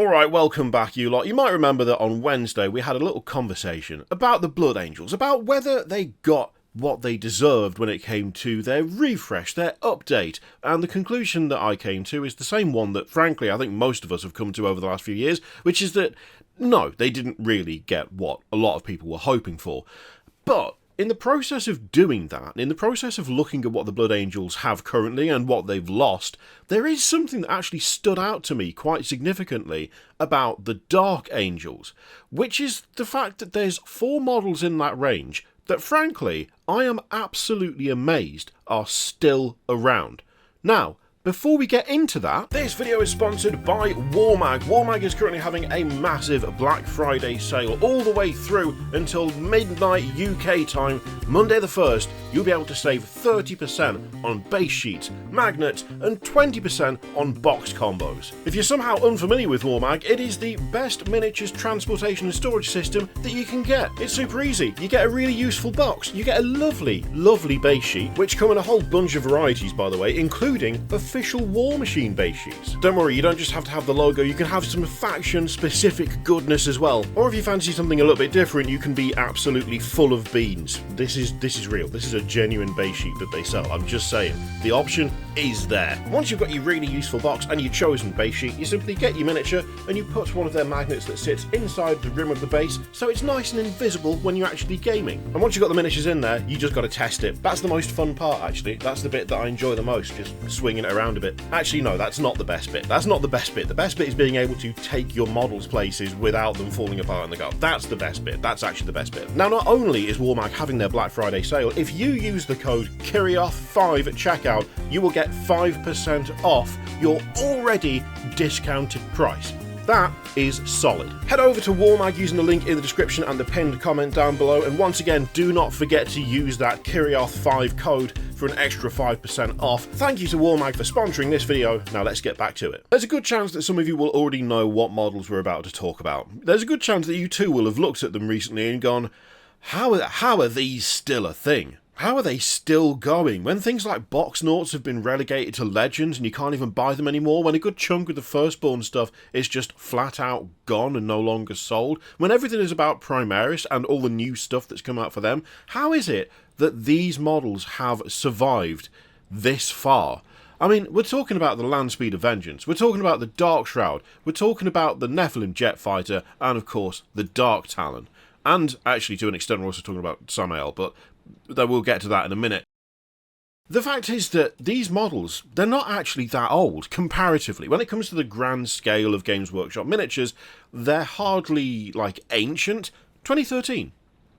Alright, welcome back you lot. You might remember that on Wednesday we had a little conversation about the Blood Angels, about whether they got what they deserved when it came to their refresh, their update, and the conclusion that I came to is the same one that, frankly, I think most of us have come to over the last few years, which is that, no, they didn't really get what a lot of people were hoping for. But in the process of doing that, in the process of looking at what the Blood Angels have currently and what they've lost, there is something that actually stood out to me quite significantly about the Dark Angels, which is the fact that there's 4 models in that range that, frankly, I am absolutely amazed are still around. Now, before we get into that, this video is sponsored by Warmag. Warmag is currently having a massive Black Friday sale all the way through until midnight UK time, Monday the 1st. You'll be able to save 30% on base sheets, magnets, and 20% on box combos. If you're somehow unfamiliar with Warmag, it is the best miniatures transportation and storage system that you can get. It's super easy. You get a really useful box. You get a lovely, lovely base sheet, which come in a whole bunch of varieties, by the way, including official War Machine base sheets. Don't worry, you don't just have to have the logo, you can have some faction-specific goodness as well. Or if you fancy something a little bit different, you can be absolutely full of beans. This is real. This is a genuine base sheet that they sell. I'm just saying. The option is there. Once you've got your really useful box and your chosen base sheet, you simply get your miniature and you put one of their magnets that sits inside the rim of the base, so it's nice and invisible when you're actually gaming. And once you've got the miniatures in there, you just got to test it. That's the most fun part, actually. That's the bit that I enjoy the most, just swinging it around a bit. Actually, no, that's not the best bit. That's not the best bit. The best bit is being able to take your models places without them falling apart in the go. That's the best bit. That's actually the best bit. Now, not only is Warmag having their Black Friday sale, if you use the code KIRIOTH5 at checkout, you will get 5% off your already discounted price. That is solid. Head over to Warmag using the link in the description and the pinned comment down below, and once again, do not forget to use that KIRIOTH5 code for an extra 5% off. Thank you to Warmag for sponsoring this video. Now let's get back to it. There's a good chance that some of you will already know what models we're about to talk about. There's a good chance that you too will have looked at them recently and gone, how are these still a thing? How are they still going? When things like box noughts have been relegated to legends and you can't even buy them anymore, when a good chunk of the Firstborn stuff is just flat out gone and no longer sold, when everything is about Primaris and all the new stuff that's come out for them, how is it that these models have survived this far? I mean, we're talking about the Land Speeder Vengeance, we're talking about the Dark Shroud, we're talking about the Nephilim Jet Fighter, and of course, the Dark Talon. And actually, to an extent, we're also talking about Samael, but we'll get to that in a minute. The fact is that these models, they're not actually that old, comparatively. When it comes to the grand scale of Games Workshop miniatures, they're hardly, ancient. 2013.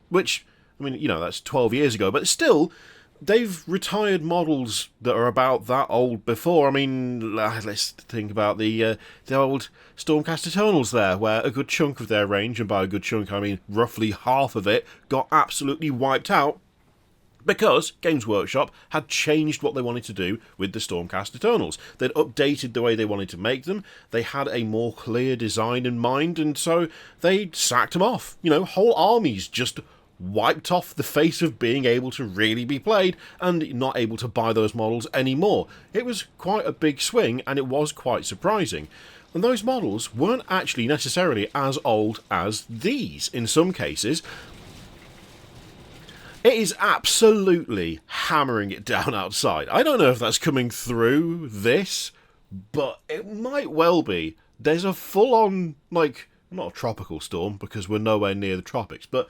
Which, I mean, that's 12 years ago, but still, they've retired models that are about that old before. I mean, let's think about the old Stormcast Eternals there, where a good chunk of their range, and by a good chunk I mean roughly half of it, got absolutely wiped out because Games Workshop had changed what they wanted to do with the Stormcast Eternals. They'd updated the way they wanted to make them, they had a more clear design in mind, and so they sacked them off. Whole armies just wiped off the face of being able to really be played and not able to buy those models anymore. It was quite a big swing and it was quite surprising. And those models weren't actually necessarily as old as these in some cases. It is absolutely hammering it down outside. I don't know if that's coming through this, but it might well be. There's a full-on, not a tropical storm because we're nowhere near the tropics, but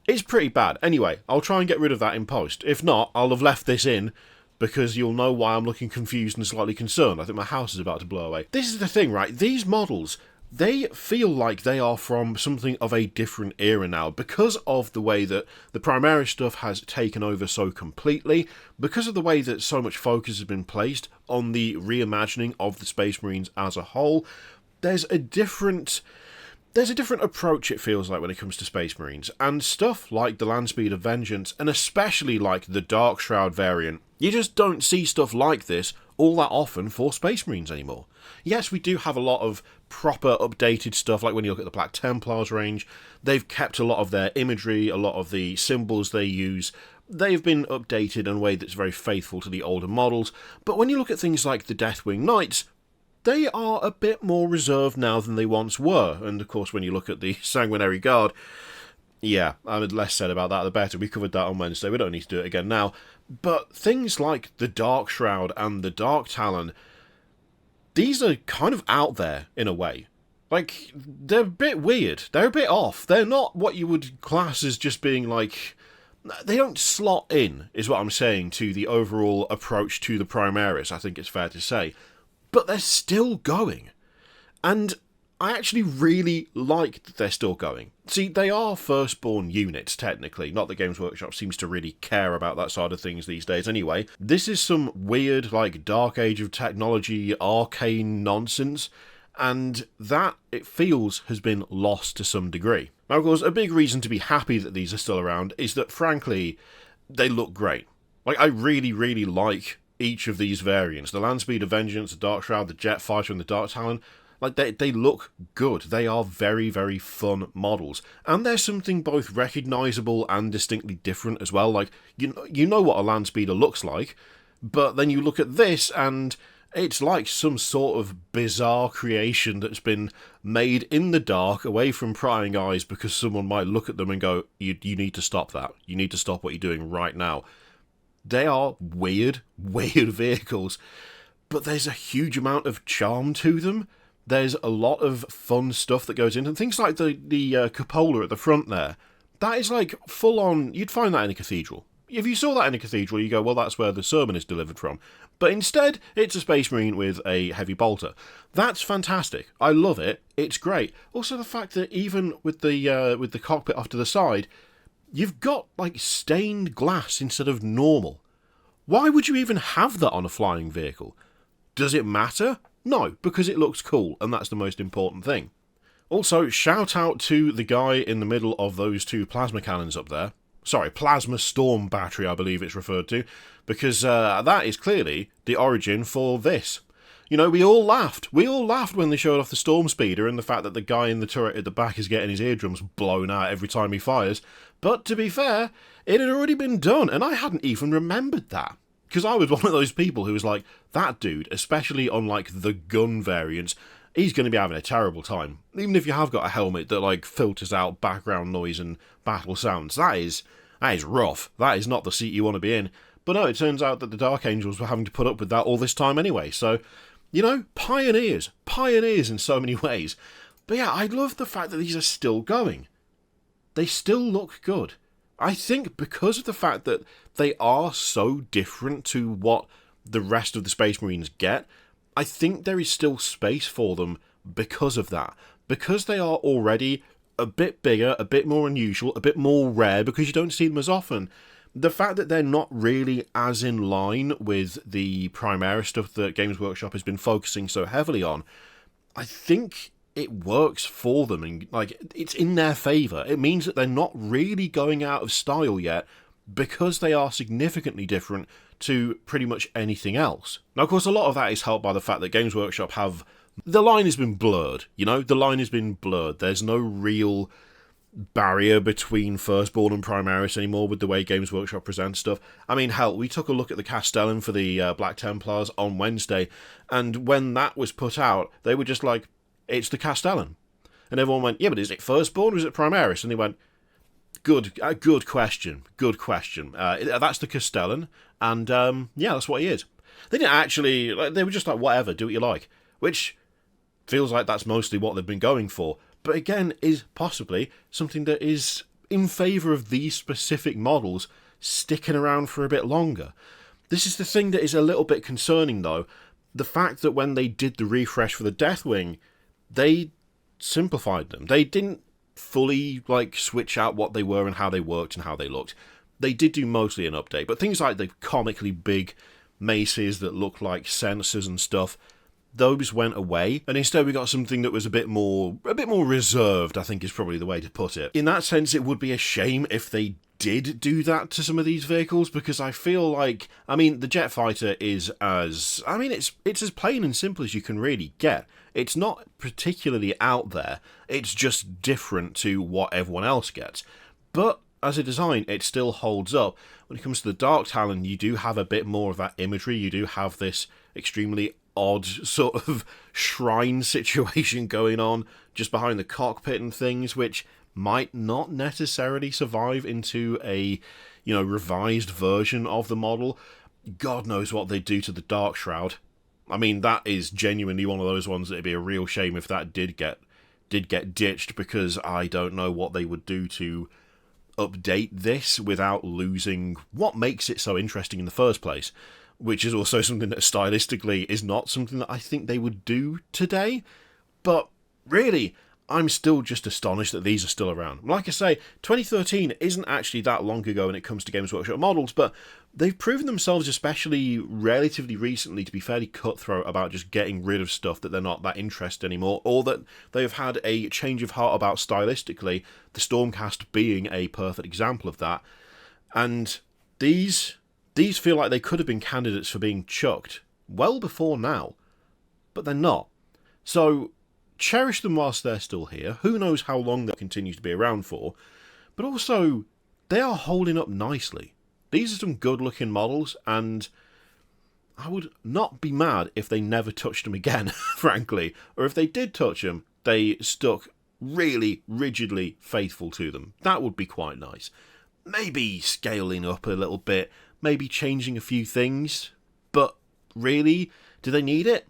it's pretty bad. Anyway, I'll try and get rid of that in post. If not, I'll have left this in because you'll know why I'm looking confused and slightly concerned. I think my house is about to blow away. This is the thing, right? These models, they feel like they are from something of a different era now because of the way that the Primaris stuff has taken over so completely, because of the way that so much focus has been placed on the reimagining of the Space Marines as a whole. There's a different approach, it feels like, when it comes to Space Marines, and stuff like the Land Speeder Vengeance, and especially like the Dark Shroud variant. You just don't see stuff like this all that often for Space Marines anymore. Yes, we do have a lot of proper updated stuff, like when you look at the Black Templars range, they've kept a lot of their imagery, a lot of the symbols they use, they've been updated in a way that's very faithful to the older models, but when you look at things like the Deathwing Knights, they are a bit more reserved now than they once were. And of course, when you look at the Sanguinary Guard, yeah, I mean, less said about that, the better. We covered that on Wednesday. We don't need to do it again now. But things like the Dark Shroud and the Dark Talon, these are kind of out there in a way. Like, they're a bit weird. They're a bit off. They're not what you would class as just being like... They don't slot in, is what I'm saying, to the overall approach to the Primaris, I think it's fair to say. But they're still going. And I actually really like that they're still going. See, they are firstborn units, technically. Not that Games Workshop seems to really care about that side of things these days anyway. This is some weird, like, Dark Age of Technology, arcane nonsense, and that, it feels, has been lost to some degree. Now, of course, a big reason to be happy that these are still around is that, frankly, they look great. Like, I really, really like each of these variants. The Landspeeder Vengeance, the Dark Shroud, the Jet Fighter, and the Dark Talon. Like, they look good. They are very, very fun models. And there's something both recognisable and distinctly different as well. Like, you know what a Landspeeder looks like, but then you look at this and it's like some sort of bizarre creation that's been made in the dark, away from prying eyes, because someone might look at them and go, you need to stop that. You need to stop what you're doing right now. They are weird, weird vehicles, but there's a huge amount of charm to them. There's a lot of fun stuff that goes into things like the cupola at the front there. That is like full on, you'd find that in a cathedral. If you saw that in a cathedral, you go, well, that's where the sermon is delivered from. But instead, it's a Space Marine with a heavy bolter. That's fantastic. I love it. It's great. Also, the fact that even with the cockpit off to the side, you've got like stained glass instead of normal. Why would you even have that on a flying vehicle? Does it matter? No, because it looks cool, and that's the most important thing. Also, shout out to the guy in the middle of those two plasma cannons up there. Sorry, Plasma Storm Battery, I believe it's referred to, because that is clearly the origin for this. You know, we all laughed. We all laughed when they showed off the Storm Speeder and the fact that the guy in the turret at the back is getting his eardrums blown out every time he fires. But to be fair, it had already been done, and I hadn't even remembered that. Because I was one of those people who was like, that dude, especially on like the gun variants, he's going to be having a terrible time. Even if you have got a helmet that like filters out background noise and battle sounds, that is rough. That is not the seat you want to be in. But no, it turns out that the Dark Angels were having to put up with that all this time anyway. So, you know, pioneers in so many ways. But yeah, I love the fact that these are still going. They still look good. I think because of the fact that they are so different to what the rest of the Space Marines get, I think there is still space for them because of that. Because they are already a bit bigger, a bit more unusual, a bit more rare, because you don't see them as often. The fact that they're not really as in line with the Primaris stuff that Games Workshop has been focusing so heavily on, I think it works for them, and like it's in their favour. It means that they're not really going out of style yet, because they are significantly different to pretty much anything else. Now, of course, a lot of that is helped by the fact that Games Workshop have... The line has been blurred, you know? The line has been blurred. There's no real barrier between Firstborn and Primaris anymore with the way Games Workshop presents stuff. I mean, hell, we took a look at the Castellan for the Black Templars on Wednesday, and when that was put out, they were just like, it's the Castellan. And everyone went, yeah, but is it Firstborn or is it Primaris? And they went, good question. That's the Castellan, and yeah, that's what he is. They didn't actually, like, they were just like, whatever, do what you like, which feels like that's mostly what they've been going for, but again, is possibly something that is in favour of these specific models sticking around for a bit longer. This is the thing that is a little bit concerning, though, the fact that when they did the refresh for the Deathwing, they simplified them. They didn't fully like switch out what they were and how they worked and how they looked. They did do mostly an update, but things like the comically big maces that look like sensors and stuff, those went away, and instead we got something that was a bit more reserved, I think is probably the way to put it. In that sense, it would be a shame if they did do that to some of these vehicles, because I feel like, I mean, the Jet Fighter is as, I mean, it's as plain and simple as you can really get. It's not particularly out there, it's just different to what everyone else gets. But as a design, it still holds up. When it comes to the Dark Talon, you do have a bit more of that imagery, you do have this extremely odd sort of shrine situation going on just behind the cockpit and things, which might not necessarily survive into a, revised version of the model. God knows what they'd do to the Dark Shroud. I mean, that is genuinely one of those ones that it'd be a real shame if that did get ditched, because I don't know what they would do to update this without losing what makes it so interesting in the first place, which is also something that stylistically is not something that I think they would do today. But really, I'm still just astonished that these are still around. Like I say, 2013 isn't actually that long ago when it comes to Games Workshop models, but they've proven themselves, especially relatively recently, to be fairly cutthroat about just getting rid of stuff that they're not that interested anymore, or that they've had a change of heart about stylistically, the Stormcast being a perfect example of that. And these feel like they could have been candidates for being chucked well before now, but they're not. So cherish them whilst they're still here. Who knows how long they'll continue to be around for, but also they are holding up nicely. These are some good looking models, and I would not be mad if they never touched them again, frankly, or if they did touch them, they stuck really rigidly faithful to them. That would be quite nice. Maybe scaling up a little bit, maybe changing a few things, but really, do they need it?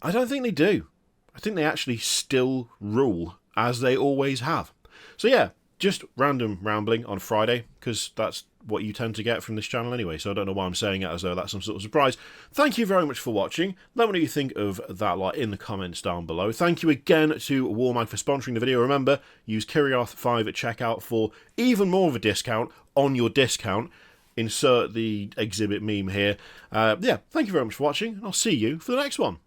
I don't think they do. I think they actually still rule, as they always have. So yeah, just random rambling on Friday, because that's what you tend to get from this channel anyway, so I don't know why I'm saying it as though that's some sort of surprise. Thank you very much for watching. Let me know what you think of that lot in the comments down below. Thank you again to Warmag for sponsoring the video. Remember, use Kirioth5 at checkout for even more of a discount on your discount. Insert the exhibit meme here. Yeah, thank you very much for watching, and I'll see you for the next one.